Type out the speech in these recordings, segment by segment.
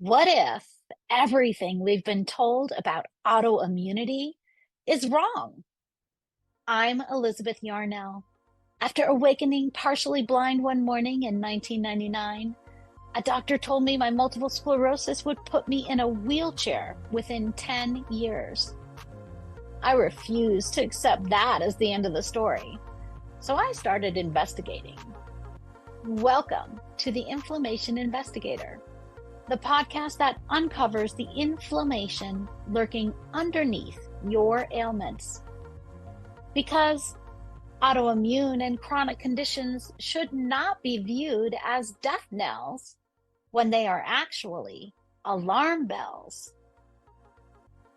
What if everything we've been told about autoimmunity is wrong? I'm Elizabeth Yarnell. After awakening partially blind one morning in 1999, a doctor told me my multiple sclerosis would put me in a wheelchair within 10 years. I refused to accept that as the end of the story, so I started investigating. Welcome to the Inflammation Investigator, the podcast that uncovers the inflammation lurking underneath your ailments. Because autoimmune and chronic conditions should not be viewed as death knells when they are actually alarm bells.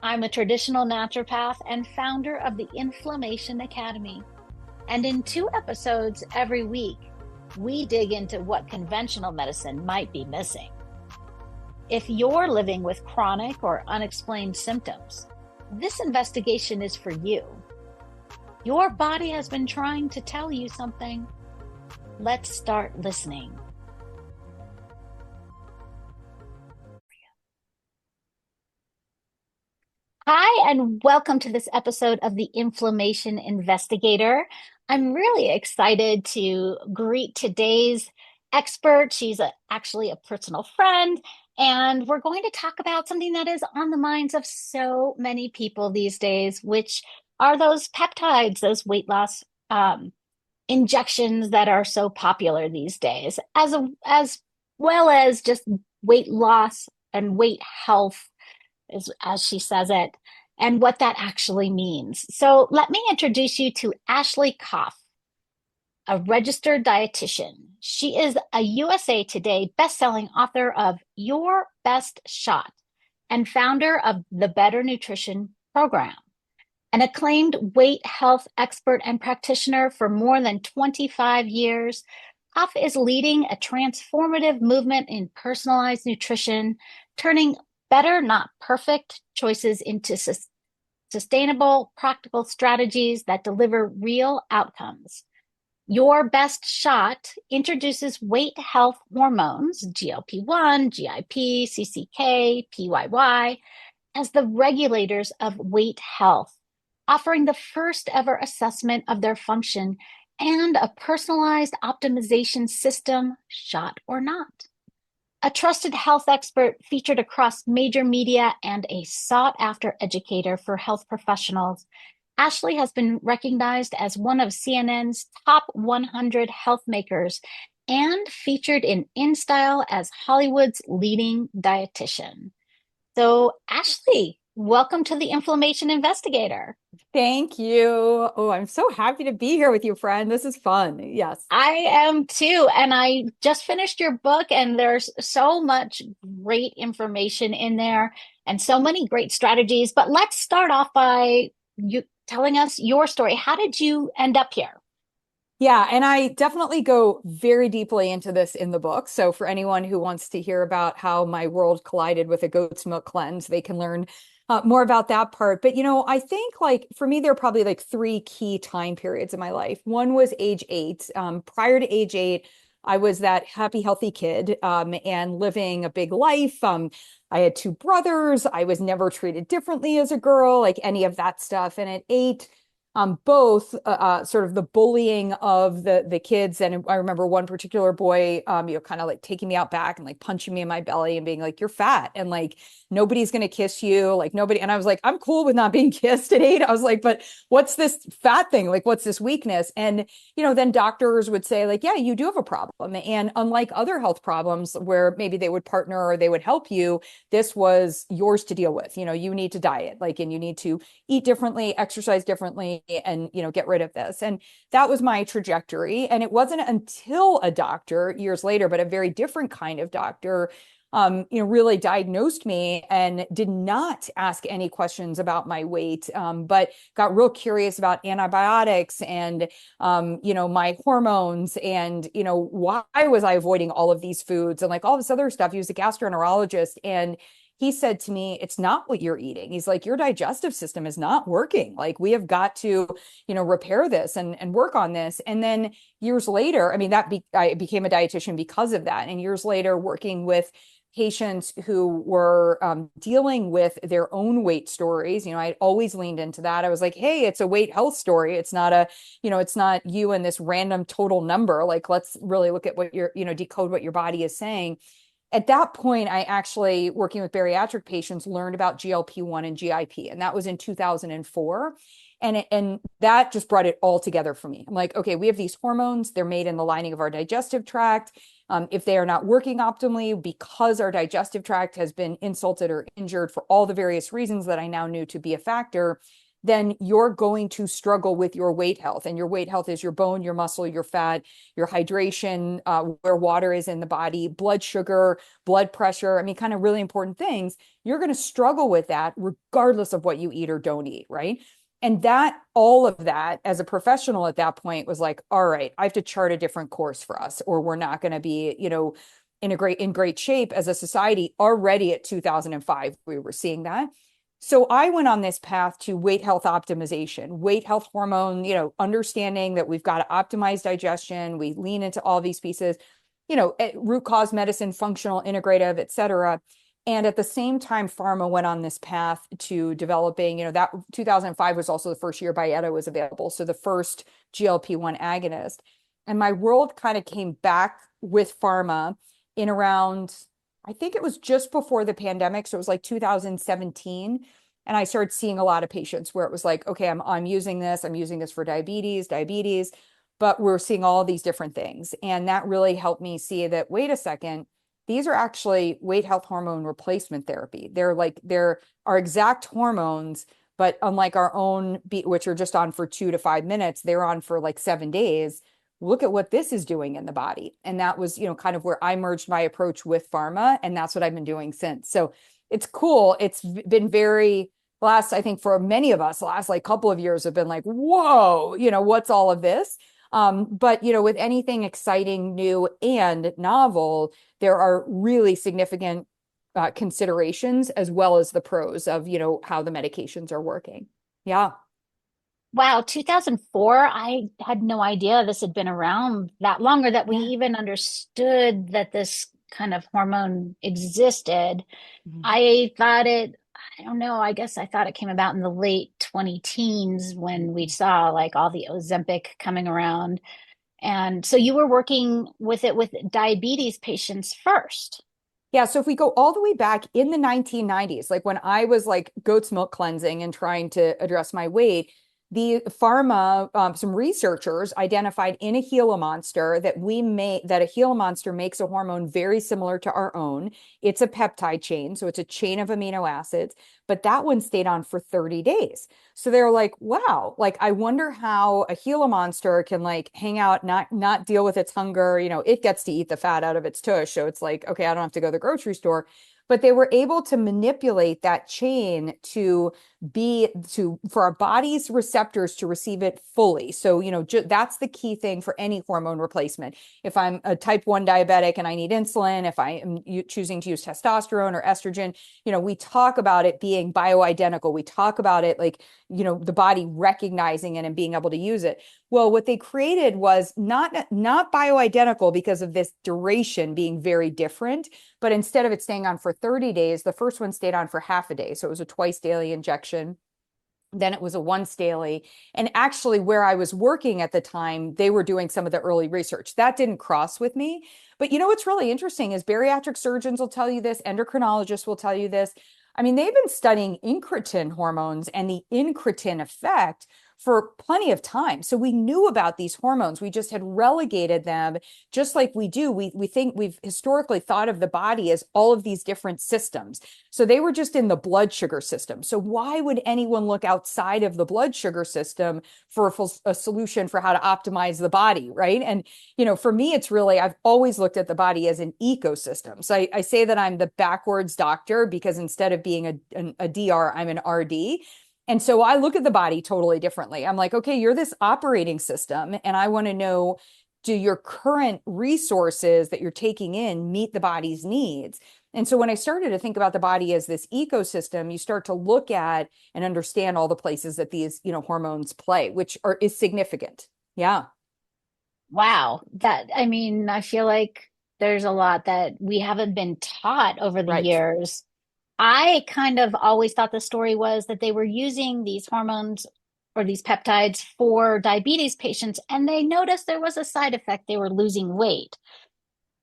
I'm a traditional naturopath and founder of the Inflammation Academy. And in 2 episodes every week, we dig into what conventional medicine might be missing. If you're living with chronic or unexplained symptoms, this investigation is for you. Your body has been trying to tell you something. Let's start listening. Hi, and welcome to this episode of the Inflammation Investigator. I'm really excited to greet today's expert. She's actually a personal friend, and we're going to talk about something that is on the minds of so many people these days, which are those peptides, those weight loss injections that are so popular these days, as well as just weight loss and weight health, as she says it, and what that actually means. So let me introduce you to Ashley Koff, a registered dietitian. She is a USA Today bestselling author of Your Best Shot and founder of the Better Nutrition Program. An acclaimed weight health expert and practitioner for more than 25 years, Koff is leading a transformative movement in personalized nutrition, turning better, not perfect choices into sustainable, practical strategies that deliver real outcomes. Your Best Shot introduces weight health hormones, GLP-1, GIP, CCK, PYY, as the regulators of weight health, offering the first ever assessment of their function and a personalized optimization system, shot or not. A trusted health expert featured across major media and a sought-after educator for health professionals, Ashley has been recognized as one of CNN's top 100 health makers and featured in InStyle as Hollywood's leading dietitian. So, Ashley, welcome to the Inflammation Investigator. Thank you. Oh, I'm so happy to be here with you, friend. This is fun. Yes. I am too. And I just finished your book, and there's so much great information in there and so many great strategies. But let's start off by you telling us your story. How did you end up here? Yeah, and I definitely go very deeply into this in the book. So for anyone who wants to hear about how my world collided with a goat's milk cleanse, they can learn more about that part. But, I think like for me, there are probably like 3 key time periods in my life. One was age 8. Prior to age 8, I was that happy, healthy kid and living a big life. I had 2 brothers. I was never treated differently as a girl, like any of that stuff. And at 8, both sort of the bullying of the kids. And I remember one particular boy, kind of like taking me out back and like punching me in my belly and being like, "You're fat." And like, nobody's going to kiss you. Like nobody. And I was like, I'm cool with not being kissed at 8. I was like, but what's this fat thing? Like, what's this weakness? And, then doctors would say like, yeah, you do have a problem. And unlike other health problems where maybe they would partner or they would help you, this was yours to deal with. You need to diet, like, and you need to eat differently, exercise differently, and get rid of this. And that was my trajectory. And it wasn't until a doctor years later, but a very different kind of doctor, really diagnosed me and did not ask any questions about my weight, but got real curious about antibiotics and, my hormones and, why was I avoiding all of these foods and like all this other stuff. He was a gastroenterologist, and he said to me, "It's not what you're eating." He's like, "Your digestive system is not working. Like, we have got to, repair this and work on this." And then years later, I mean, I became a dietitian because of that. And years later, working with patients who were dealing with their own weight stories. I always leaned into that. I was like, hey, it's a weight health story. It's not it's not you and this random total number. Like, let's really look at what decode what your body is saying. At that point, I actually, working with bariatric patients, learned about GLP-1 and GIP, and that was in 2004. And that just brought it all together for me. I'm like, okay, we have these hormones. They're made in the lining of our digestive tract. If they are not working optimally because our digestive tract has been insulted or injured for all the various reasons that I now knew to be a factor, then you're going to struggle with your weight health. And your weight health is your bone, your muscle, your fat, your hydration, where water is in the body, blood sugar, blood pressure. I mean, kind of really important things. You're going to struggle with that regardless of what you eat or don't eat, right? And all of that as a professional at that point was like, all right, I have to chart a different course for us, or we're not going to be, in great shape as a society. Already at 2005, we were seeing that. So I went on this path to weight health optimization, weight health hormone, understanding that we've got to optimize digestion. We lean into all these pieces, root cause medicine, functional, integrative, et cetera. And at the same time, pharma went on this path to developing, that 2005 was also the first year Byetta was available. So the first GLP-1 agonist. And my world kind of came back with pharma in around, I think it was just before the pandemic. So it was like 2017. And I started seeing a lot of patients where it was like, okay, I'm using this for diabetes, but we're seeing all these different things. And that really helped me see that, wait a second, these are actually weight health hormone replacement therapy. They're our exact hormones, but unlike our own, which are just on for 2 to 5 minutes, they're on for like 7 days. Look at what this is doing in the body. And that was, kind of where I merged my approach with pharma. And that's what I've been doing since. So it's cool. It's been I think for many of us, last like couple of years have been like, whoa, what's all of this? But with anything exciting, new, and novel, there are really significant considerations as well as the pros of how the medications are working. Yeah. Wow, 2004, I had no idea this had been around that long, or that we Yeah. even understood that this kind of hormone existed. Mhm. I thought I don't know, I guess I thought it came about in the late 20 teens when we saw like all the Ozempic coming around. And so you were working with it with diabetes patients first. Yeah, so if we go all the way back in the 1990s, like when I was like goat's milk cleansing and trying to address my weight, the pharma, some researchers identified in a Gila monster that a Gila monster makes a hormone very similar to our own. It's a peptide chain, so it's a chain of amino acids, but that one stayed on for 30 days. So they're like, wow, like I wonder how a Gila monster can like hang out, not deal with its hunger. It gets to eat the fat out of its tush. So it's like, okay, I don't have to go to the grocery store. But they were able to manipulate that chain for our body's receptors to receive it fully. So, that's the key thing for any hormone replacement. If I'm a type 1 diabetic and I need insulin, if I am choosing to use testosterone or estrogen, we talk about it being bioidentical. We talk about it like, the body recognizing it and being able to use it. Well, what they created was not bioidentical because of this duration being very different, but instead of it staying on for 30 days, the first one stayed on for half a day. So it was a twice daily injection. Then it was a once daily. And actually, where I was working at the time, they were doing some of the early research. That didn't cross with me. But what's really interesting is bariatric surgeons will tell you this, endocrinologists will tell you this. I mean, they've been studying incretin hormones and the incretin effect for plenty of time. So we knew about these hormones. We just had relegated them, just like we do. We think we've historically thought of the body as all of these different systems. So they were just in the blood sugar system. So why would anyone look outside of the blood sugar system for a solution for how to optimize the body, right? And, for me, it's really, I've always looked at the body as an ecosystem. So I say that I'm the backwards doctor because instead of being a DR, I'm an RD. And so I look at the body totally differently. I'm like, okay, you're this operating system, and I want to know, do your current resources that you're taking in meet the body's needs? And so when I started to think about the body as this ecosystem, you start to look at and understand all the places that these, hormones play, which is significant. Yeah. Wow. I mean, I feel like there's a lot that we haven't been taught over the Right. years. I kind of always thought the story was that they were using these hormones or these peptides for diabetes patients, and they noticed there was a side effect. They were losing weight.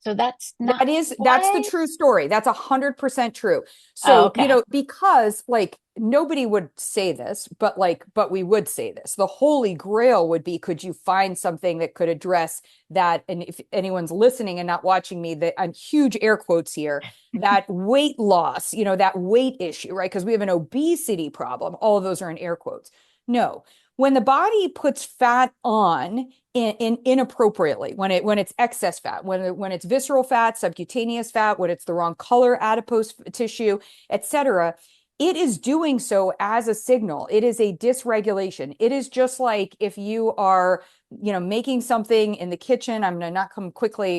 So that's not That's the quite. true story. That's 100% true. Oh, So, okay. because like nobody would say this, but we would say this. The holy grail would be, could you find something that could address that? And if anyone's listening and not watching me, that I'm huge air quotes here, that weight loss, that weight issue, right? Because we have an obesity problem. All of those are in air quotes. No, when the body puts fat on inappropriately, when it's excess fat, when it's visceral fat, subcutaneous fat, when it's the wrong color adipose tissue, etc., it is doing so as a signal. It is a dysregulation. It is just like if you are making something in the kitchen. I'm going to not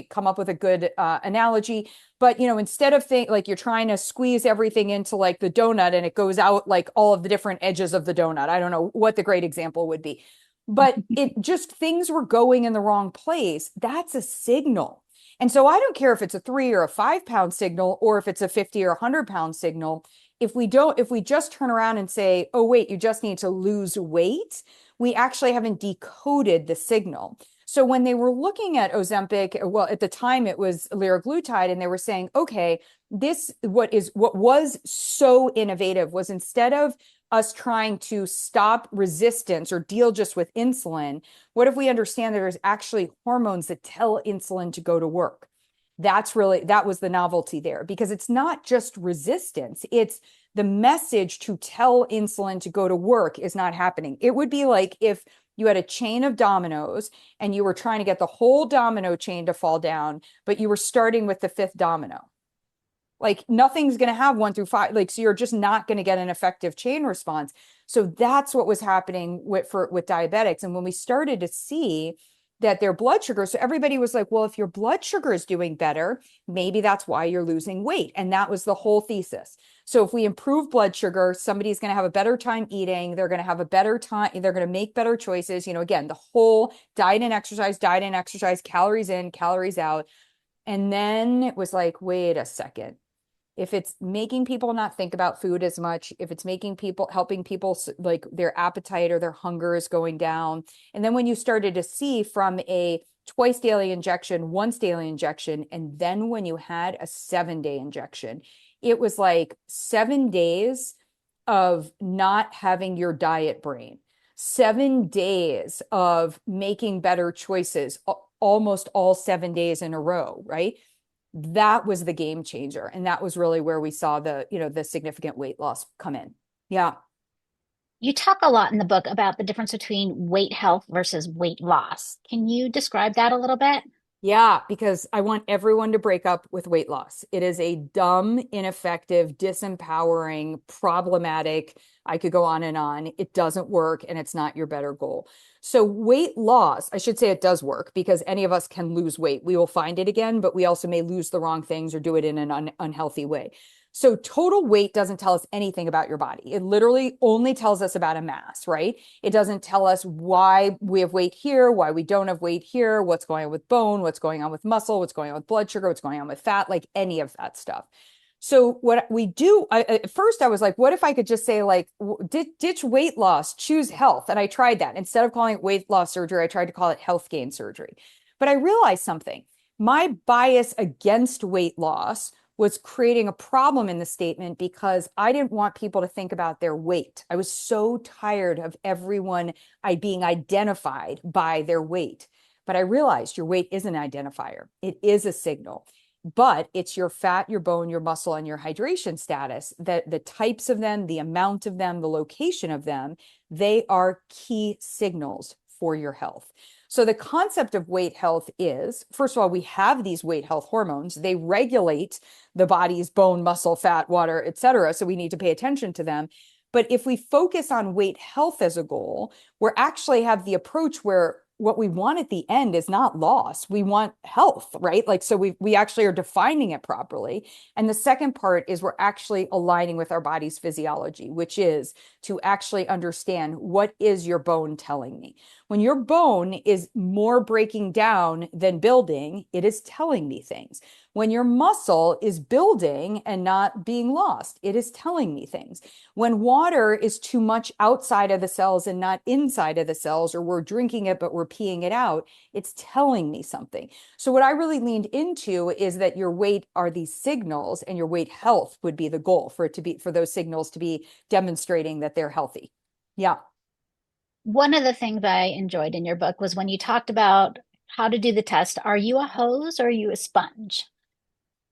come up with a good analogy, but instead of like you're trying to squeeze everything into like the donut and it goes out like all of the different edges of the donut. I don't know what the great example would be, but it just things were going in the wrong place. That's a signal. And so I don't care if it's a 3 or a 5 pound signal or if it's a 50 or 100 pound signal. If we just turn around and say, oh, wait, you just need to lose weight, we actually haven't decoded the signal. So when they were looking at Ozempic, well, at the time it was liraglutide, and they were saying, okay, what was so innovative was, instead of us trying to stop resistance or deal just with insulin, what if we understand that there's actually hormones that tell insulin to go to work? That was the novelty there, because it's not just resistance, it's the message to tell insulin to go to work is not happening. It would be like if you had a chain of dominoes and you were trying to get the whole domino chain to fall down, but you were starting with the fifth domino. Like nothing's going to have 1 through 5. Like, so you're just not going to get an effective chain response. So that's what was happening with diabetics. And when we started to see that their blood sugar, so everybody was like, well, if your blood sugar is doing better, maybe that's why you're losing weight. And that was the whole thesis. So if we improve blood sugar, somebody's going to have a better time eating. They're going to have a better time. They're going to make better choices. Again, the whole diet and exercise, calories in, calories out. And then it was like, wait a second. If it's making people not think about food as much, if it's helping people like their appetite or their hunger is going down. And then when you started to see from a twice daily injection, once daily injection, and then when you had a 7-day injection, it was like 7 days of not having your diet brain, 7 days of making better choices, almost all 7 days in a row, right? That was the game changer. And that was really where we saw the significant weight loss come in. Yeah. You talk a lot in the book about the difference between weight health versus weight loss. Can you describe that a little bit? Yeah, because I want everyone to break up with weight loss. It is a dumb, ineffective, disempowering, problematic. I could go on and on. It doesn't work and it's not your better goal. So, weight loss, I should say it does work, because any of us can lose weight. We will find it again, but we also may lose the wrong things or do it in an unhealthy way. So, total weight doesn't tell us anything about your body. It literally only tells us about a mass, right? It doesn't tell us why we have weight here, why we don't have weight here, what's going on with bone, what's going on with muscle, what's going on with blood sugar, what's going on with fat, like any of that stuff. So what we do, at first I was like, what if I could just say like, ditch weight loss, choose health? And I tried that. Instead of calling it weight loss surgery, I tried to call it health gain surgery. But I realized something. My bias against weight loss was creating a problem in the statement, because I didn't want people to think about their weight. I was so tired of everyone being identified by their weight. But I realized your weight is an identifier. It is a signal, but it's your fat, your bone, your muscle, and your hydration status, that the types of them, the amount of them, the location of them, they are key signals for your health. So the concept of weight health is, first of all, we have these weight health hormones. They regulate the body's bone, muscle, fat, water, et cetera. So we need to pay attention to them. But if we focus on weight health as a goal, we're actually have the approach where what we want at the end is not loss. We want health, right? Like, so we actually are defining it properly. And the second part is we're actually aligning with our body's physiology, which is to actually understand, what is your bone telling me? When your bone is more breaking down than building, it is telling me things. When your muscle is building and not being lost, it is telling me things. When water is too much outside of the cells and not inside of the cells, or we're drinking it, but we're peeing it out, it's telling me something. So what I really leaned into is that your weight are these signals, and your weight health would be the goal for it to be, for those signals to be demonstrating that they're healthy. Yeah. One of the things I enjoyed in your book was when you talked about how to do the test. Are you a hose or are you a sponge?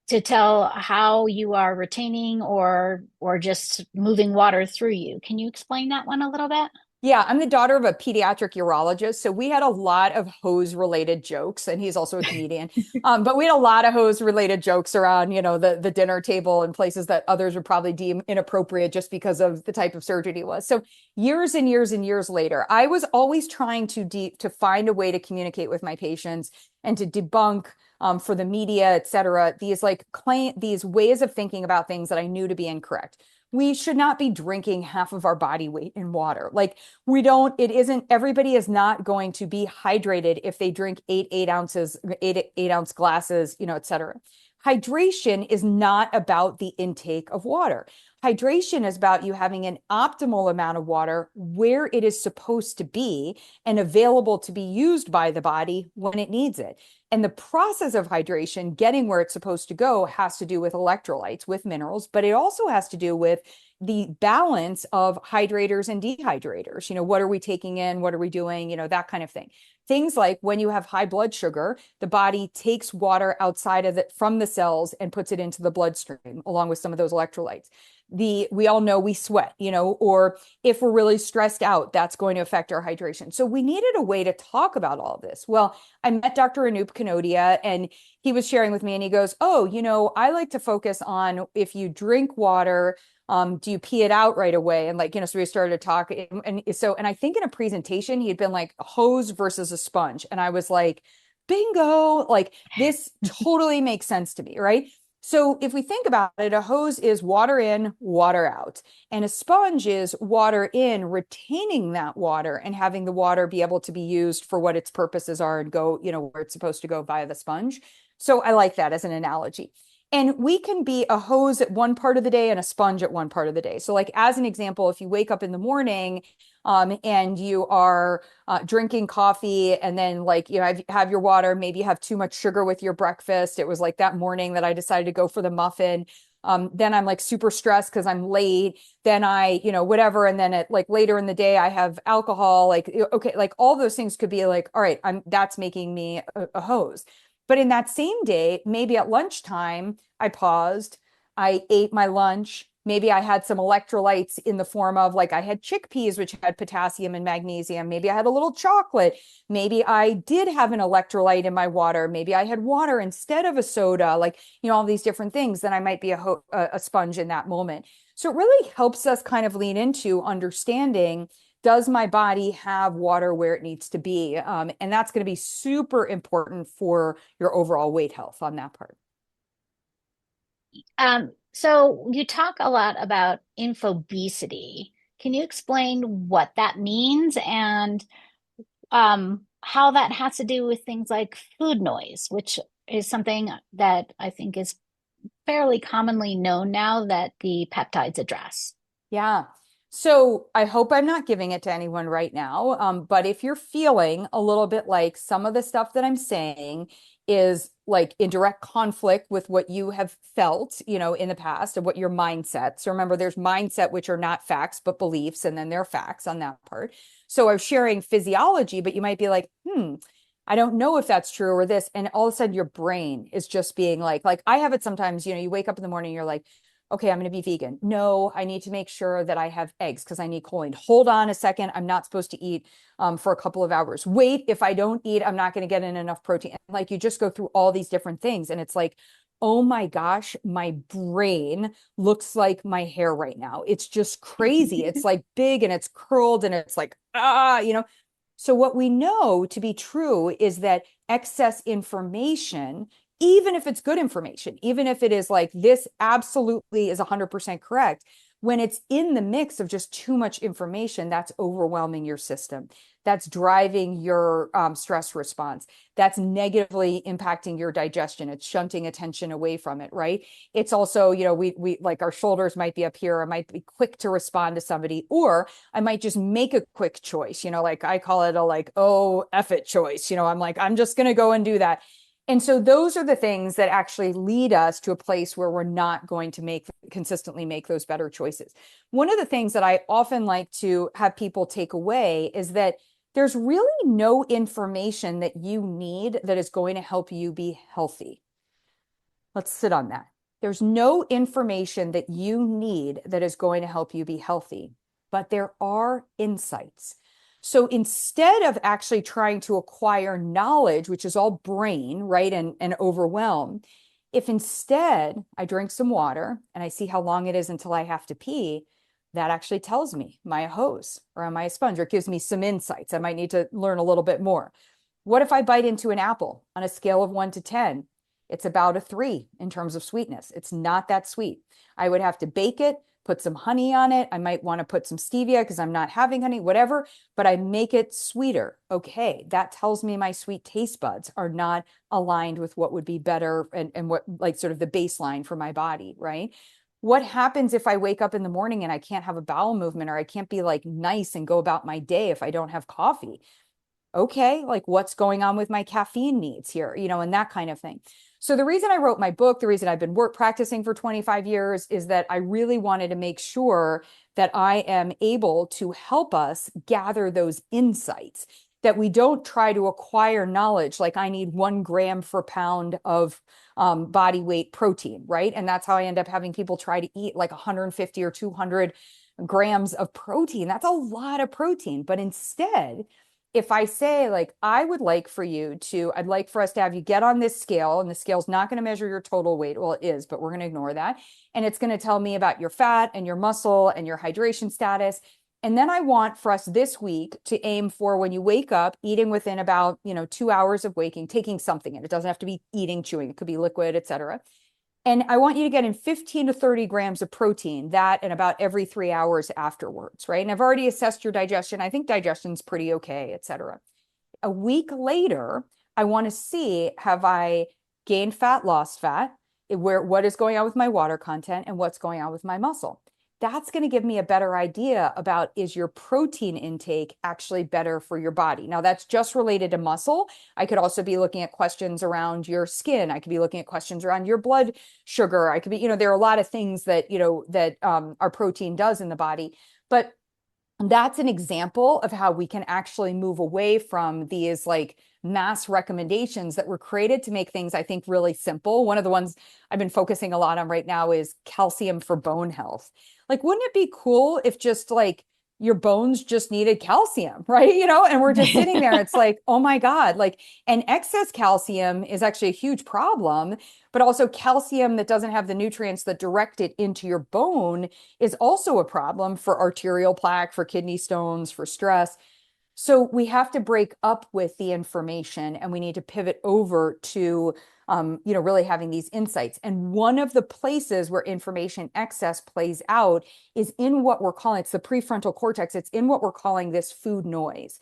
To tell how you are retaining or just moving water through you. Can you explain that one a little bit? Yeah, I'm the daughter of a pediatric urologist, so we had a lot of hose related jokes, and he's also a comedian. But we had a lot of hose related jokes around, the dinner table and places that others would probably deem inappropriate just because of the type of surgery it was. So years and years and years later, I was always trying to find a way to communicate with my patients and to debunk for the media, et cetera, these ways of thinking about things that I knew to be incorrect. We should not be drinking half of our body weight in water. Like it isn't, everybody is not going to be hydrated if they drink 8 ounces, 8 ounce glasses, et cetera. Hydration is not about the intake of water. Hydration is about you having an optimal amount of water where it is supposed to be and available to be used by the body when it needs it. And the process of hydration, getting where it's supposed to go, has to do with electrolytes, with minerals, but it also has to do with the balance of hydrators and dehydrators. What are we taking in? What are we doing? That kind of thing. Things like when you have high blood sugar, the body takes water outside of it from the cells and puts it into the bloodstream, along with some of those electrolytes. We all know we sweat, or if we're really stressed out, that's going to affect our hydration. So we needed a way to talk about all of this. Well, I met Dr. Anoop Kanodia, and he was sharing with me, and he goes, oh, I like to focus on if you drink water, do you pee it out right away? And so we started to talk. And I think in a presentation, he had been like a hose versus a sponge. And I was like, bingo, like this totally makes sense to me, right? So if we think about it, a hose is water in, water out. And a sponge is water in, retaining that water and having the water be able to be used for what its purposes are and go, where it's supposed to go via the sponge. So I like that as an analogy. And we can be a hose at one part of the day and a sponge at one part of the day. So like as an example, if you wake up in the morning and you are drinking coffee and then have your water, maybe you have too much sugar with your breakfast. It was like that morning that I decided to go for the muffin. Then I'm like super stressed because I'm late. Then whatever. And then later in the day, I have alcohol, okay, like all those things could be like, all right, that's making me a hose. But in that same day, maybe at lunchtime, I paused, I ate my lunch. Maybe I had some electrolytes in the form of I had chickpeas, which had potassium and magnesium. Maybe I had a little chocolate. Maybe I did have an electrolyte in my water. Maybe I had water instead of a soda, all these different things. Then I might be a sponge in that moment. So it really helps us kind of lean into understanding, does my body have water where it needs to be? And that's going to be super important for your overall weight health on that part. So you talk a lot about infobesity. Can you explain what that means and how that has to do with things like food noise, which is something that I think is fairly commonly known now that the peptides address? Yeah. So I hope I'm not giving it to anyone right now. But if you're feeling a little bit like some of the stuff that I'm saying is like in direct conflict with what you have felt, in the past, of what your mindset. So remember, there's mindset, which are not facts, but beliefs, and then there are facts on that part. So I'm sharing physiology, but you might be like, I don't know if that's true or this. And all of a sudden your brain is just being like I have it sometimes, you wake up in the morning, you're like, okay, I'm going to be vegan. No, I need to make sure that I have eggs because I need choline. Hold on a second. I'm not supposed to eat for a couple of hours. Wait, if I don't eat, I'm not going to get in enough protein. Like you just go through all these different things. And it's like, oh my gosh, my brain looks like my hair right now. It's just crazy. It's like big and it's curled and it's like, So what we know to be true is that excess information, even if it's good information, even if it is like this absolutely is 100% correct, When it's in the mix of just too much information, that's overwhelming your system. That's driving your stress response. That's negatively impacting your digestion. It's shunting attention away from it, right? It's also, we like our shoulders might be up here. I might be quick to respond to somebody, or I might just make a quick choice, like I call it a like, oh, F it choice. I'm like, I'm just going to go and do that. And so those are the things that actually lead us to a place where we're not going to consistently make those better choices. One of the things that I often like to have people take away is that there's really no information that you need that is going to help you be healthy. Let's sit on that. There's no information that you need that is going to help you be healthy, but there are insights. So instead of actually trying to acquire knowledge, which is all brain, right, and overwhelm, if instead I drink some water and I see how long it is until I have to pee, that actually tells me, am I a hose or am I a sponge? Or it gives me some insights. I might need to learn a little bit more. What if I bite into an apple on a scale of 1 to 10? It's about a 3 in terms of sweetness. It's not that sweet. I would have to bake it, put some honey on it. I might want to put some stevia because I'm not having honey, whatever, but I make it sweeter. Okay, that tells me my sweet taste buds are not aligned with what would be better and what like sort of the baseline for my body, right? What happens if I wake up in the morning and I can't have a bowel movement, or I can't be like nice and go about my day if I don't have coffee? Okay, like what's going on with my caffeine needs here, and that kind of thing. So the reason I wrote my book, the reason I've been practicing for 25 years is that I really wanted to make sure that I am able to help us gather those insights, that we don't try to acquire knowledge like I need 1 gram per pound of body weight protein, right? And that's how I end up having people try to eat like 150 or 200 grams of protein. That's a lot of protein. But instead, if I say, like, I'd like for us to have you get on this scale, and the scale's not going to measure your total weight. Well, it is, but we're going to ignore that. And it's going to tell me about your fat and your muscle and your hydration status. And then I want for us this week to aim for, when you wake up, eating within about, 2 hours of waking, taking something in. It doesn't have to be eating, chewing. It could be liquid, etc. And I want you to get in 15 to 30 grams of protein, that and about every 3 hours afterwards, right? And I've already assessed your digestion. I think digestion's pretty okay, et cetera. A week later, I want to see, have I gained fat, lost fat, what is going on with my water content, and what's going on with my muscle. That's going to give me a better idea about, is your protein intake actually better for your body? Now, that's just related to muscle. I could also be looking at questions around your skin. I could be looking at questions around your blood sugar. I could be, there are a lot of things that, our protein does in the body. But that's an example of how we can actually move away from these like mass recommendations that were created to make things, I think, really simple. One of the ones I've been focusing a lot on right now is calcium for bone health. Like, wouldn't it be cool if just like your bones just needed calcium, right? And we're just sitting there. It's like, oh my God, like, and excess calcium is actually a huge problem, but also calcium that doesn't have the nutrients that direct it into your bone is also a problem for arterial plaque, for kidney stones, for stress. So we have to break up with the information, and we need to pivot over to, really having these insights. And one of the places where information excess plays out is in what we're calling, it's the prefrontal cortex. It's in what we're calling this food noise.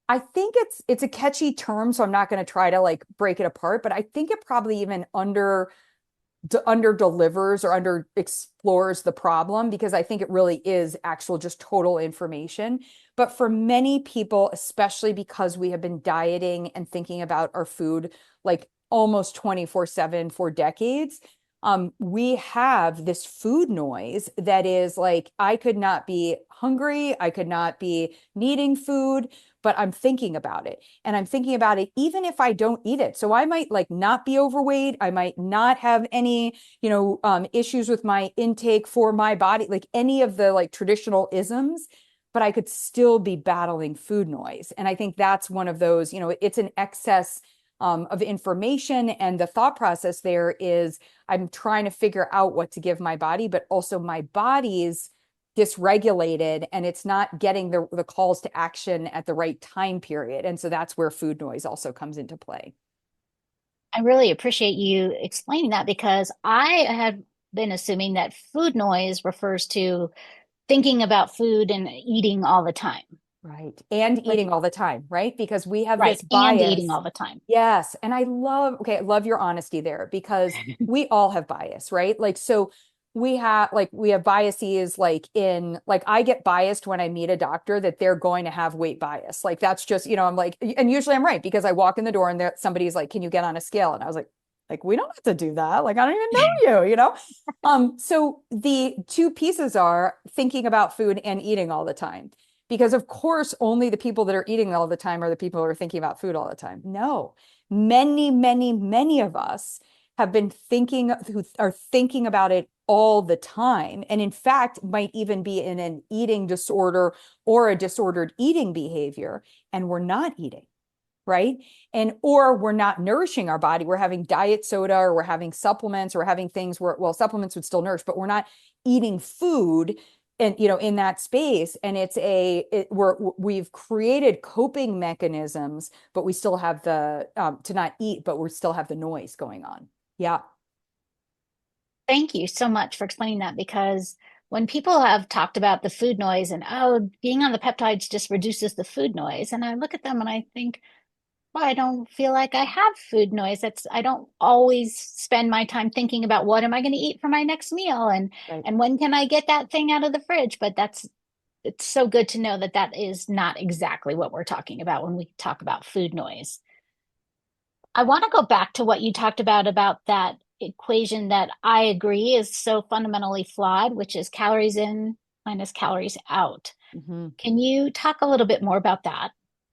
I think it's a catchy term, so I'm not going to try to like break it apart, but I think it probably even under delivers or under explores the problem, because I think it really is actual just total information. But for many people, especially because we have been dieting and thinking about our food like almost 24/7 for decades, we have this food noise that is like, I could not be hungry, I could not be needing food, but I'm thinking about it. And I'm thinking about it even if I don't eat it. So I might like not be overweight. I might not have any, issues with my intake for my body, like any of the like traditional isms, but I could still be battling food noise. And I think that's one of those, it's an excess of information. And the thought process there is, I'm trying to figure out what to give my body, but also my body's dysregulated and it's not getting the calls to action at the right time period. And so that's where food noise also comes into play. I really appreciate you explaining that, because I had been assuming that food noise refers to thinking about food and eating all the time. Right. And But eating all the time, right? Because we have right, this and eating bias. all the time. Yes. And I love your honesty there because we all have bias, right? Like, so we have biases like in, like, I get biased when I meet a doctor that they're going to have weight bias. Like, that's just, I'm like, and usually I'm right because I walk in the door and there, somebody's like, can you get on a scale? And I was like, we don't have to do that. Like, I don't even know you. So the two pieces are thinking about food and eating all the time. Because of course, only the people that are eating all the time are the people who are thinking about food all the time. No, many, many, many of us have been thinking, who are thinking about it all the time. And in fact, might even be in an eating disorder or a disordered eating behavior, and we're not eating, right? And or we're not nourishing our body. We're having diet soda or we're having supplements or we're having things where, well, supplements would still nourish, but we're not eating food and in that space. And we've created coping mechanisms, but we still have the to not eat, but we still have the noise going on. Yeah. Thank you so much for explaining that because when people have talked about the food noise and, oh, being on the peptides just reduces the food noise, and I look at them and I think, well, I don't feel like I have food noise. I don't always spend my time thinking about what am I going to eat for my next meal Right. and when can I get that thing out of the fridge. But it's so good to know that that is not exactly what we're talking about when we talk about food noise. I want to go back to what you talked about that equation that I agree is so fundamentally flawed, which is calories in minus calories out. Mhm. Can you talk a little bit more about that?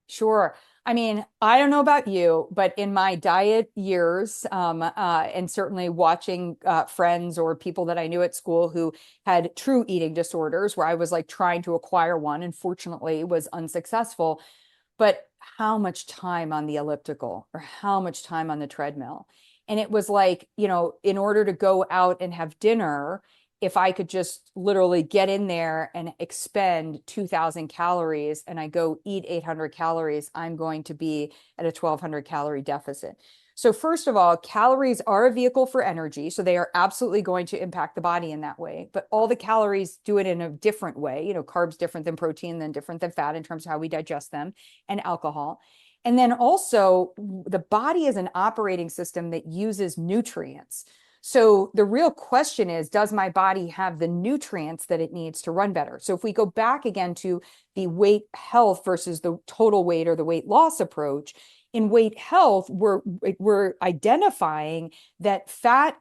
Sure. I mean, I don't know about you, but in my diet years, and certainly watching friends or people that I knew at school who had true eating disorders, where I was like trying to acquire one, and fortunately was unsuccessful. But how much time on the elliptical or how much time on the treadmill? And it was like, in order to go out and have dinner, if I could just literally get in there and expend 2,000 calories and I go eat 800 calories, I'm going to be at a 1,200 calorie deficit. So, first of all, calories are a vehicle for energy. So, they are absolutely going to impact the body in that way. But all the calories do it in a different way. Carbs different than protein, then different than fat in terms of how we digest them, and alcohol. And then also, the body is an operating system that uses nutrients. So the real question is, does my body have the nutrients that it needs to run better? So if we go back again to the weight health versus the total weight or the weight loss approach, in weight health, we're identifying that fat,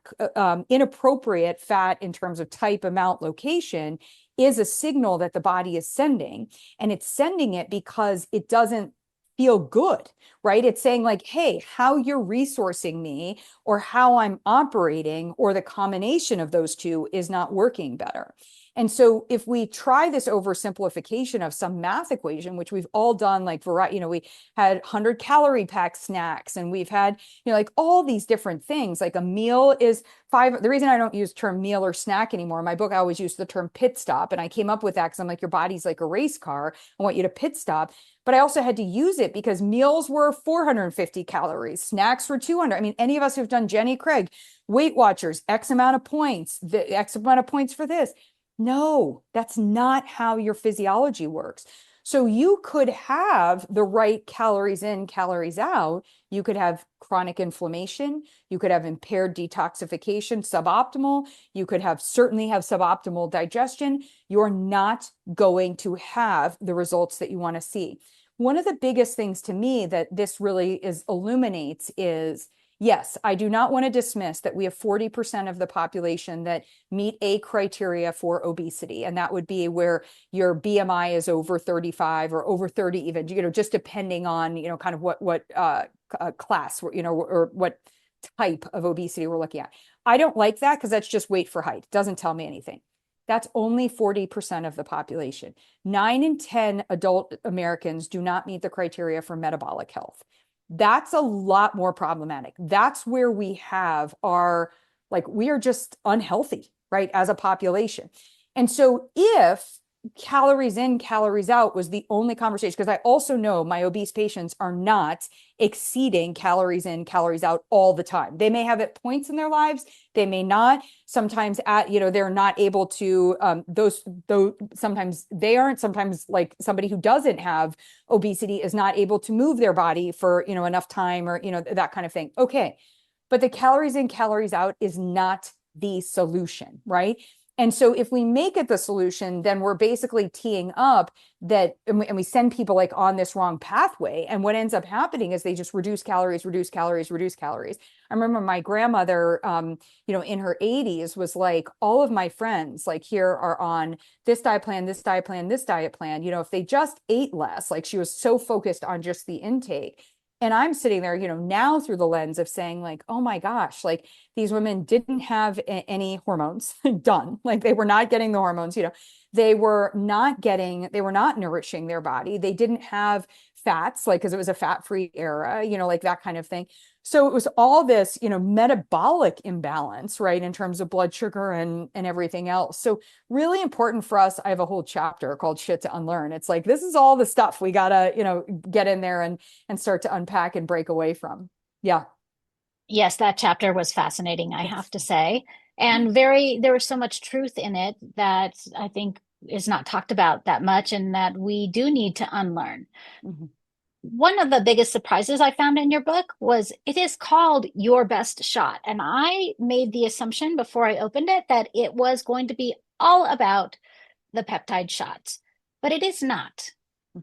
inappropriate fat in terms of type, amount, location, is a signal that the body is sending. And it's sending it because it doesn't feel good, right? It's saying like, hey, how you're resourcing me or how I'm operating or the combination of those two is not working better. And so if we try this oversimplification of some math equation, which we've all done, like variety, we had 100 calorie pack snacks and we've had, like all these different things, like a meal is five. The reason I don't use term meal or snack anymore, in my book, I always use the term pit stop. And I came up with that because I'm like, your body's like a race car. I want you to pit stop. But I also had to use it because meals were 450 calories, snacks were 200. I mean, any of us who've done Jenny Craig, Weight Watchers, X amount of points, the X amount of points for this. No, that's not how your physiology works. So you could have the right calories in, calories out. You could have chronic inflammation. You could have impaired detoxification, suboptimal. You could certainly have suboptimal digestion. You're not going to have the results that you want to see. One of the biggest things to me that this really illuminates is, yes, I do not want to dismiss that we have 40% of the population that meet a criteria for obesity. And that would be where your BMI is over 35 or over 30 even, just depending on, kind of what class, or what type of obesity we're looking at. I don't like that because that's just weight for height. It doesn't tell me anything. That's only 40% of the population. 9 in 10 adult Americans do not meet the criteria for metabolic health. That's a lot more problematic. That's where we have we are just unhealthy, right, as a population. And so if calories in, calories out was the only conversation, because I also know my obese patients are not exceeding calories in, calories out all the time. They may have at points in their lives, they may not. Sometimes they're not able to, those, sometimes they aren't, sometimes like somebody who doesn't have obesity is not able to move their body for, enough time, or, that kind of thing. Okay. But the calories in, calories out is not the solution, right? And so if we make it the solution, then we're basically teeing up that, and we send people like on this wrong pathway. And what ends up happening is they just reduce calories, reduce calories, reduce calories. I remember my grandmother, in her 80s was like, all of my friends like here are on this diet plan, this diet plan, this diet plan. If they just ate less, like she was so focused on just the intake. And I'm sitting there, now through the lens of saying like, oh my gosh, like these women didn't have any hormones done. Like they were not getting the hormones, they were not nourishing their body. They didn't have fats, like, because it was a fat-free era, like that kind of thing. So it was all this, metabolic imbalance, right, in terms of blood sugar and everything else. So really important for us. I have a whole chapter called Shit to Unlearn. It's like, this is all the stuff we gotta, get in there and start to unpack and break away from. Yeah. Yes, that chapter was fascinating, I Yes. have to say. And there was so much truth in it that I think is not talked about that much and that we do need to unlearn. Mhm. One of the biggest surprises I found in your book was it is called Your Best Shot. And I made the assumption before I opened it that it was going to be all about the peptide shots, but it is not.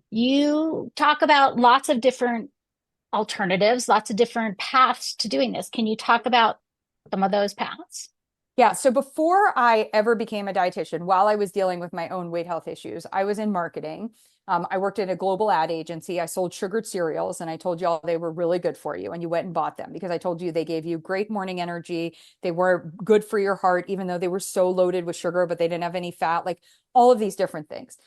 You talk about lots of different alternatives, lots of different paths to doing this. Can you talk about some of those paths? Yeah. So before I ever became a dietitian, while I was dealing with my own weight health issues, I was in marketing. I worked in a global ad agency. I sold sugared cereals, and I told you all they were really good for you. And you went and bought them because I told you they gave you great morning energy. They were good for your heart, even though they were so loaded with sugar, but they didn't have any fat, like all of these different things.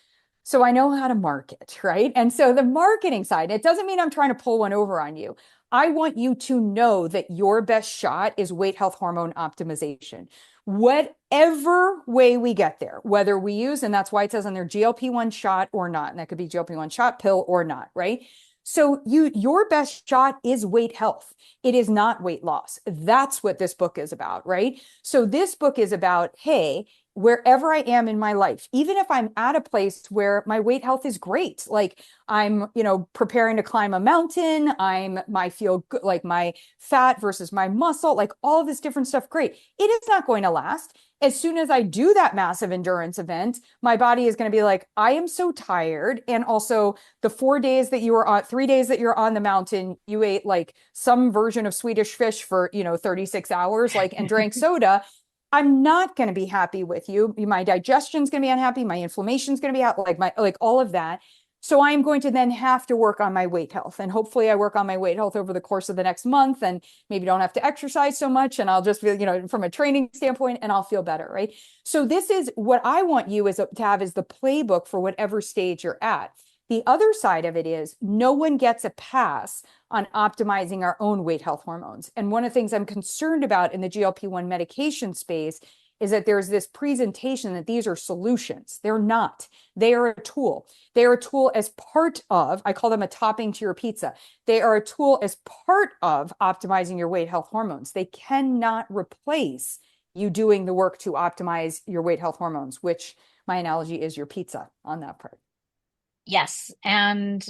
So I know how to market, right? And so the marketing side, it doesn't mean I'm trying to pull one over on you. I want you to know that your best shot is weight health hormone optimization. Whatever way we get there, whether we use, and that's why it says on their GLP-1 shot or not, and that could be GLP-1 shot, pill or not, right? So your best shot is weight health. It is not weight loss. That's what this book is about, right? So this book is about, hey, wherever I am in my life, even if I'm at a place where my weight health is great, like I'm, preparing to climb a mountain, I feel good, like my fat versus my muscle, like all of this different stuff, great. It is not going to last. As soon as I do that massive endurance event, my body is going to be like, I am so tired. And also the 4 days that you were on, 3 days that you're on the mountain, you ate like some version of Swedish fish for, 36 hours, like, and drank soda. I'm not going to be happy with you. My digestion's going to be unhappy. My inflammation's going to be out, like all of that. So I'm going to then have to work on my weight health. And hopefully I work on my weight health over the course of the next month and maybe don't have to exercise so much. And I'll just feel, from a training standpoint, and I'll feel better. Right. So this is what I want you to have is the playbook for whatever stage you're at. The other side of it is no one gets a pass on optimizing our own weight health hormones. And one of the things I'm concerned about in the GLP-1 medication space is that there's this presentation that these are solutions. They're not. They are a tool. They are a tool as part of, I call them a topping to your pizza. They are a tool as part of optimizing your weight health hormones. They cannot replace you doing the work to optimize your weight health hormones, which my analogy is your pizza on that part. Yes. And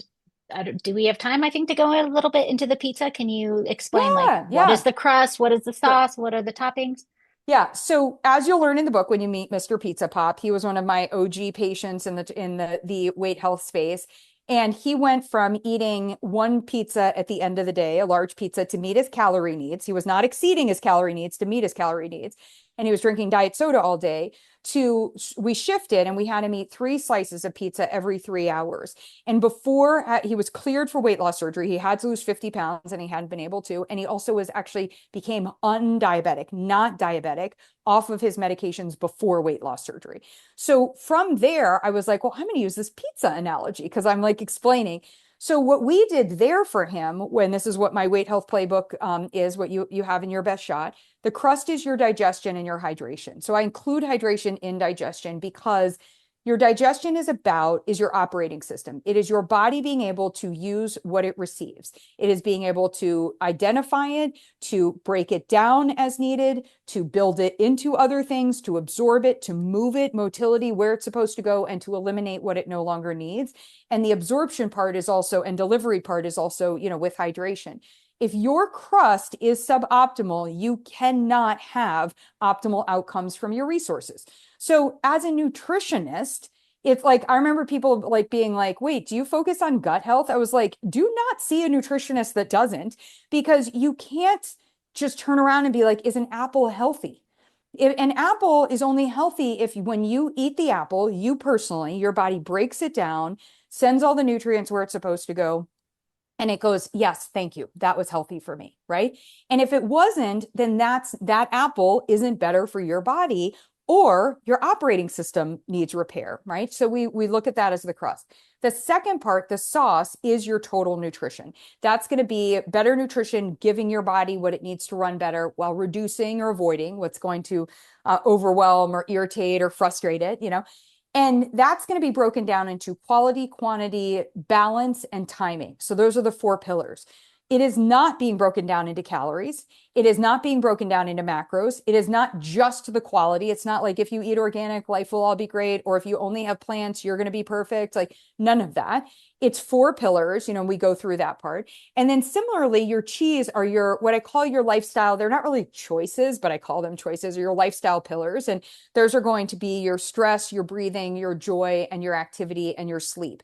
do we have time, I think, to go a little bit into the pizza? Can you explain, like, Yeah, what is yeah. the crust? What is the Sure. sauce? What are the toppings? Yeah. So as you'll learn in the book, when you meet Mr. Pizza Pop, he was one of my OG patients in the weight health space. And he went from eating one pizza at the end of the day, a large pizza, to meet his calorie needs. He was not exceeding his calorie needs to meet his calorie needs. And he was drinking diet soda all day. To we shifted and we had him eat 3 slices of pizza every 3 hours. And before he was cleared for weight loss surgery, he had to lose 50 pounds and he hadn't been able to. And he also was actually became undiabetic, not diabetic, off of his medications before weight loss surgery. So from there, I was like, well, I'm going to use this pizza analogy because I'm like explaining. So what we did there for him, when this is what my weight health playbook is, what you have in your best shot, the crust is your digestion and your hydration. So I include hydration in digestion because your digestion is your operating system. It is your body being able to use what it receives. It is being able to identify it, to break it down as needed, to build it into other things, to absorb it, to move it, motility where it's supposed to go, and to eliminate what it no longer needs. And the absorption part is also, and delivery part is also, with hydration. If your crust is suboptimal, you cannot have optimal outcomes from your resources. So as a nutritionist, it's like, I remember people like being like, wait, do you focus on gut health? I was like, do not see a nutritionist that doesn't, because you can't just turn around and be like, is an apple healthy? An apple is only healthy if when you eat the apple, you personally, your body breaks it down, sends all the nutrients where it's supposed to go, and it goes, yes, thank you. That was healthy for me, right? And if it wasn't, then that apple isn't better for your body, or your operating system needs repair, right? So we look at that as the crust. The second part, the sauce, is your total nutrition. That's going to be better nutrition, giving your body what it needs to run better while reducing or avoiding what's going to overwhelm or irritate or frustrate it, And that's going to be broken down into quality, quantity, balance, and timing. So those are the 4 pillars. It is not being broken down into calories. It is not being broken down into macros. It is not just the quality. It's not like if you eat organic, life will all be great, or if you only have plants, you're going to be perfect. Like none of that. It's 4 pillars, we go through that part. And then similarly, your cheese are what I call your lifestyle. They're not really choices, but I call them choices, or your lifestyle pillars. And those are going to be your stress, your breathing, your joy, and your activity, and your sleep.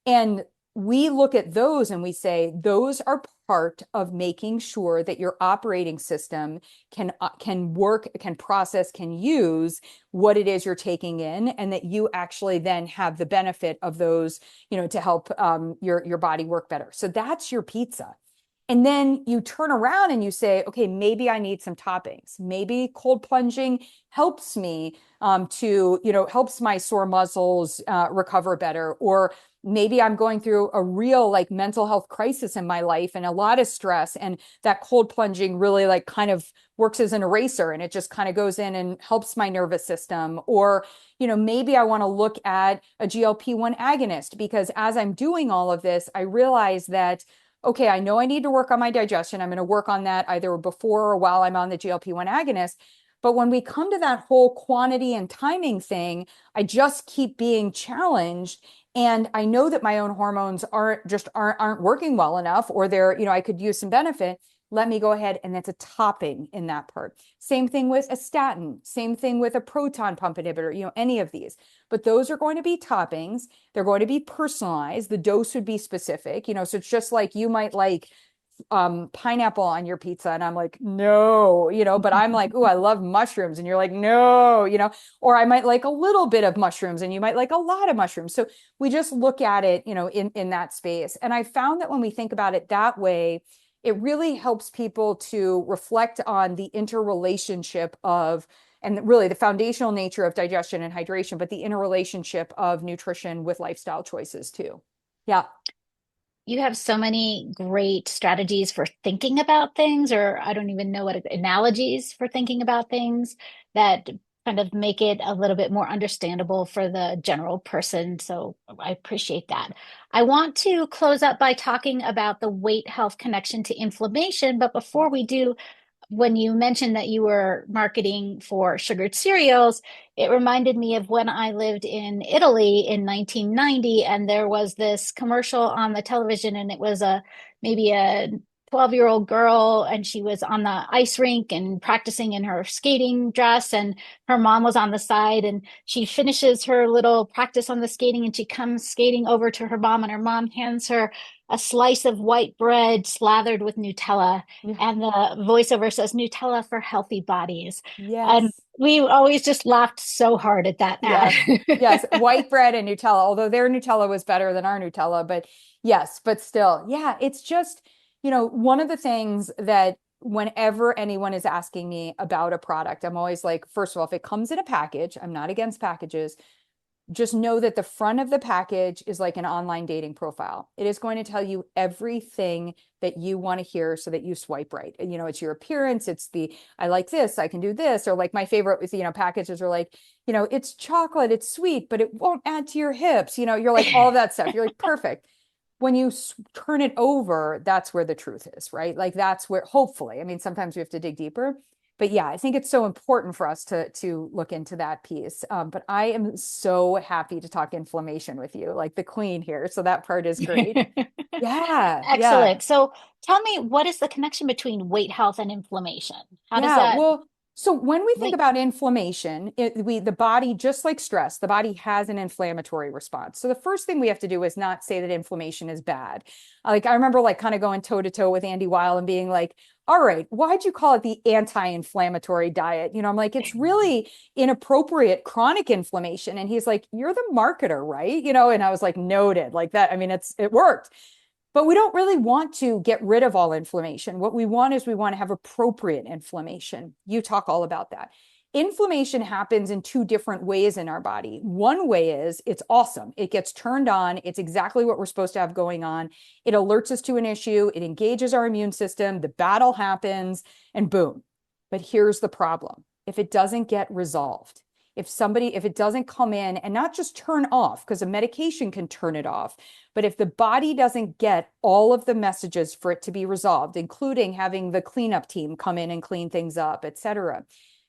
And we look at those and we say, those are part of making sure that your operating system can work, can process, can use what it is you're taking in, and that you actually then have the benefit of those, to help your body work better. So that's your pizza. And then you turn around and you say, okay, maybe I need some toppings. Maybe cold plunging helps me helps my sore muscles recover better. Or maybe I'm going through a real like mental health crisis in my life and a lot of stress. And that cold plunging really like kind of works as an eraser, and it just kind of goes in and helps my nervous system. Or, maybe I want to look at a GLP-1 agonist, because as I'm doing all of this, I realize that okay, I know I need to work on my digestion. I'm going to work on that either before or while I'm on the GLP-1 agonist. But when we come to that whole quantity and timing thing, I just keep being challenged. And I know that my own hormones aren't working well enough, or I could use some benefit. Let me go ahead, and that's a topping in that part. Same thing with a statin, same thing with a proton pump inhibitor, any of these. But those are going to be toppings. They're going to be personalized. The dose would be specific, so it's just like you might like pineapple on your pizza, and I'm like, no, but I'm like, oh, I love mushrooms, and you're like, no, or I might like a little bit of mushrooms and you might like a lot of mushrooms. So we just look at it, in that space. And I found that when we think about it that way, it really helps people to reflect on the interrelationship of, and really the foundational nature of digestion and hydration, but the interrelationship of nutrition with lifestyle choices too. Yeah. You have so many great strategies for thinking about things, or I don't even know what analogies for thinking about things that kind of make it a little bit more understandable for the general person. So I appreciate that. I want to close up by talking about the weight health connection to inflammation. But before we do, when you mentioned that you were marketing for sugared cereals, it reminded me of when I lived in Italy in 1990, and there was this commercial on the television, and it was maybe a 12-year-old girl, and she was on the ice rink and practicing in her skating dress, and her mom was on the side, and she finishes her little practice on the skating, and she comes skating over to her mom, and her mom hands her a slice of white bread slathered with Nutella, Yeah. and the voiceover says Nutella for healthy bodies. And Yes. we always just laughed so hard at that ad. Yes. Yes. White bread and Nutella, although their Nutella was better than our Nutella, but yes, but still, yeah, it's just, one of the things that whenever anyone is asking me about a product, I'm always like, first of all, if it comes in a package, I'm not against packages. just know that the front of the package is like an online dating profile. It is going to tell you everything that you want to hear so that you swipe right. And, it's your appearance. It's I like this, I can do this. Or like my favorite with, packages are like, it's chocolate, it's sweet, but it won't add to your hips. You're like all of that stuff. You're like, perfect. When you turn it over, that's where the truth is, right? Like that's where, hopefully, I mean, sometimes we have to dig deeper, but yeah, I think it's so important for us to look into that piece. But I am so happy to talk inflammation with you, like the queen here. So that part is great. Yeah, yeah. Excellent. So tell me, what is the connection between weight health and inflammation? How does Yeah, that well, so when we think link? about inflammation, the body, just like stress, the body has an inflammatory response. So the first thing we have to do is not say that inflammation is bad. Like I remember like kind of going toe to toe with Andy Weil and being like, all right, why'd you call it the anti-inflammatory diet? I'm like, it's really inappropriate chronic inflammation. And he's like, you're the marketer, right? And I was like, noted, like that. I mean, it worked. But we don't really want to get rid of all inflammation. What we want is we want to have appropriate inflammation. You talk all about that. Inflammation happens in two different ways in our body. One way is it's awesome. It gets turned on. It's exactly what we're supposed to have going on. It alerts us to an issue. It engages our immune system. The battle happens and boom. But here's the problem. If it doesn't get resolved, if it doesn't come in and not just turn off, because a medication can turn it off, but if the body doesn't get all of the messages for it to be resolved, including having the cleanup team come in and clean things up, et cetera,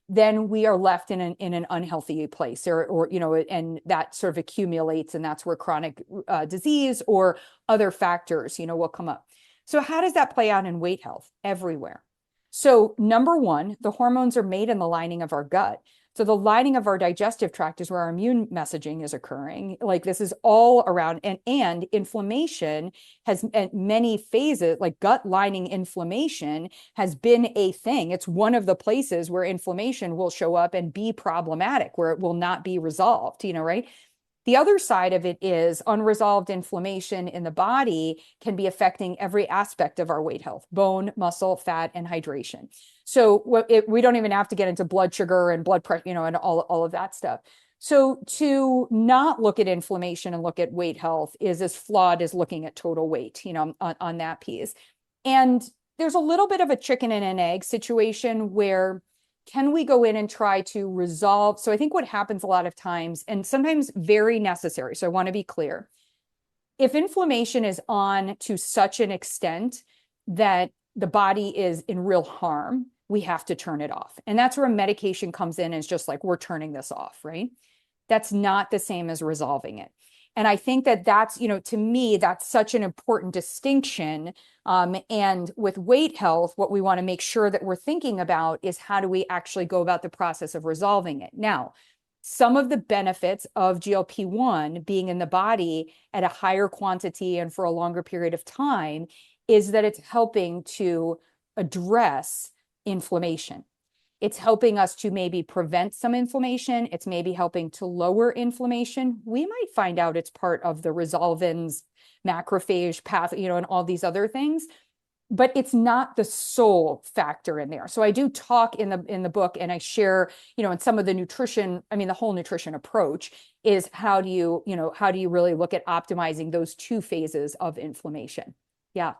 then we are left in an unhealthy place, or and that sort of accumulates, and that's where chronic disease or other factors, will come up. So how does that play out in weight health? Everywhere. So number one, the hormones are made in the lining of our gut. So the lining of our digestive tract is where our immune messaging is occurring. Like this is all around, and inflammation has many phases, like gut lining inflammation has been a thing. It's one of the places where inflammation will show up and be problematic, where it will not be resolved, right? The other side of it is unresolved inflammation in the body can be affecting every aspect of our weight health: bone, muscle, fat, and hydration. So we don't even have to get into blood sugar and blood pressure, and all of that stuff. So to not look at inflammation and look at weight health is as flawed as looking at total weight, on that piece. And there's a little bit of a chicken and an egg situation where can we go in and try to resolve? So I think what happens a lot of times, and sometimes very necessary, so I want to be clear, if inflammation is on to such an extent that the body is in real harm, we have to turn it off. And that's where a medication comes in and it's just like, we're turning this off, right? That's not the same as resolving it. And I think that's, to me, that's such an important distinction. And with weight health, what we want to make sure that we're thinking about is how do we actually go about the process of resolving it? Now, some of the benefits of GLP-1 being in the body at a higher quantity and for a longer period of time is that it's helping to address inflammation. It's helping us to maybe prevent some inflammation. It's maybe helping to lower inflammation. We might find out it's part of the resolvins macrophage path, and all these other things, but it's not the sole factor in there. So I do talk in the book, and I share, in some of the nutrition, I mean, the whole nutrition approach is how do you really look at optimizing those two phases of inflammation? Yeah.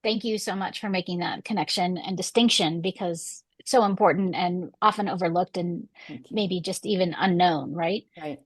Thank you so much for making that connection and distinction because it's so important and often overlooked and Thank you. maybe just even unknown, right? Right.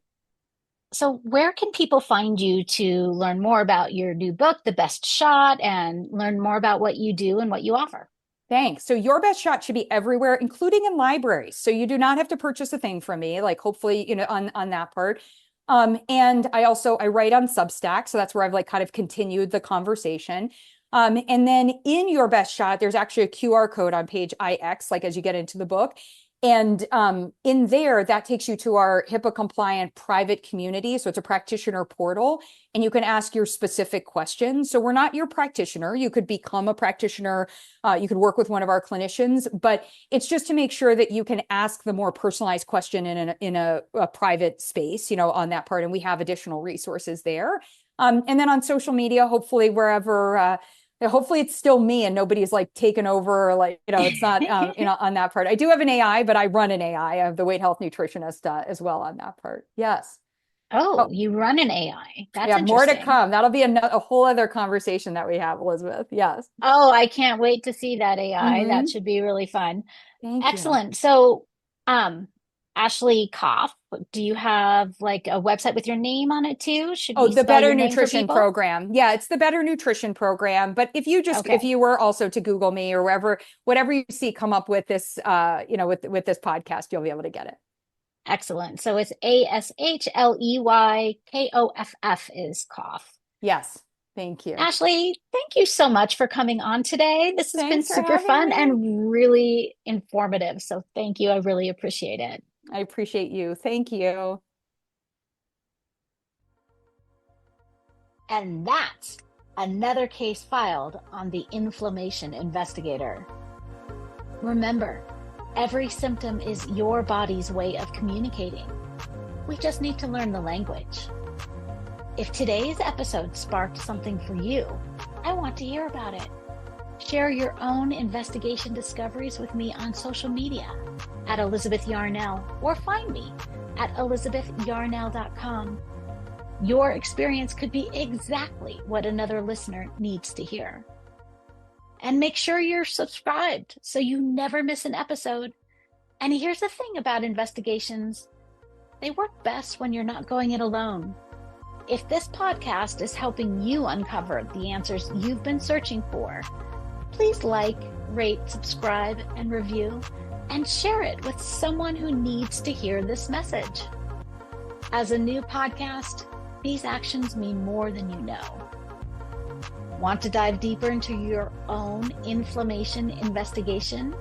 So, where can people find you to learn more about your new book, The Best Shot, and learn more about what you do and what you offer? Thanks. So your best shot should be everywhere, including in libraries. So you do not have to purchase a thing from me, like hopefully, on that part. And I write on Substack. So that's where I've like kind of continued the conversation. And then in your best shot, there's actually a QR code on page IX, like as you get into the book. And in there, that takes you to our HIPAA compliant private community. So it's a practitioner portal, and you can ask your specific questions. So we're not your practitioner. You could become a practitioner. You could work with one of our clinicians, but it's just to make sure that you can ask the more personalized question in a private space, on that part. And we have additional resources there. And then on social media, hopefully wherever hopefully it's still me and nobody's like taken over, or like, it's not, on that part. I do have an AI, but I run an AI. I have the weight health nutritionist as well on that part. Yes. Oh, Oh, you run an AI. That's yeah, more to interesting. come. That'll be a whole other conversation that we have, Elizabeth. Yes. Oh, I can't wait to see that AI. That Hmm. should be really fun. Thank you. Excellent. So, um, Ashley Koff, do you have like a website with your name on it too? Should Oh, we the spell Better your name for Nutrition people? Program. Yeah, it's the Better Nutrition Program. But if Okay. you were also to Google me or whatever you see come up with this, with this podcast, you'll be able to get it. Excellent. So it's ASHLEYKOFF is Koff. Yes. Thank you. Ashley, thank you so much for coming on today. This has been Thanks for super having fun me. and really informative. So thank you. I really appreciate it. I appreciate you. Thank you. And that's another case filed on the Inflammation Investigator. Remember, every symptom is your body's way of communicating. We just need to learn the language. If today's episode sparked something for you, I want to hear about it. Share your own investigation discoveries with me on social media at Elizabeth Yarnell, or find me at elizabethyarnell.com. Your experience could be exactly what another listener needs to hear. And make sure you're subscribed so you never miss an episode. And here's the thing about investigations, they work best when you're not going it alone. If this podcast is helping you uncover the answers you've been searching for, please like, rate, subscribe, and review, and share it with someone who needs to hear this message. As a new podcast, these actions mean more than you know. Want to dive deeper into your own inflammation investigation?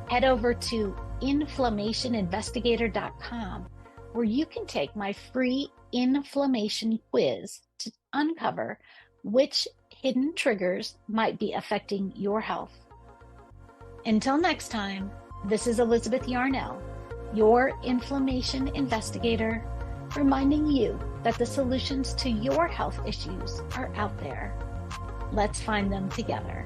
Head over to inflammationinvestigator.com, where you can take my free inflammation quiz to uncover which hidden triggers might be affecting your health. Until next time, this is Elizabeth Yarnell, your inflammation investigator, reminding you that the solutions to your health issues are out there. Let's find them together.